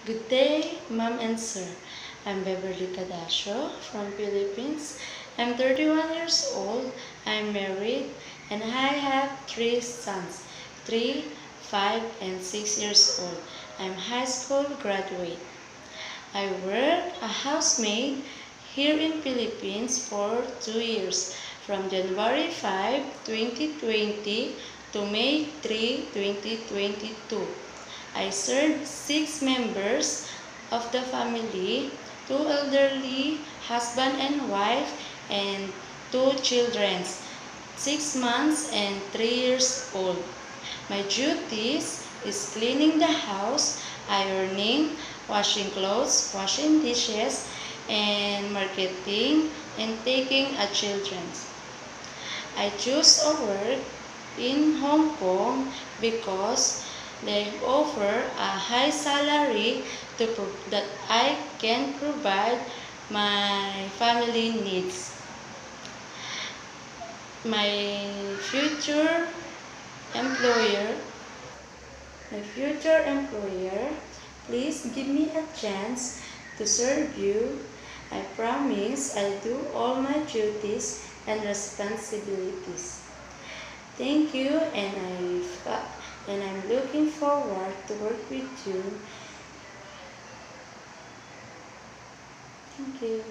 Good day, Ma'am and Sir. I'm Beverly Cadasio from Philippines. I'm 31 years old. I'm married and I have 3 sons, 3, 5, and 6 years old. I'm high school graduate. I work a housemaid here in Philippines for 2 years, from January 5, 2020 to May 3, 2022. I served 6 members of the family, 2 elderly, husband and wife, and 2 children, 6 months and 3 years old. My duties is cleaning the house, ironing, washing clothes, washing dishes, and marketing and taking a children. I choose a work in Hong Kong because they offer a high salary that I can provide my family needs. My future employer, please give me a chance to serve you. I promise I'll do all my duties and responsibilities. Thank you, and I'm looking forward to work with you. Thank you.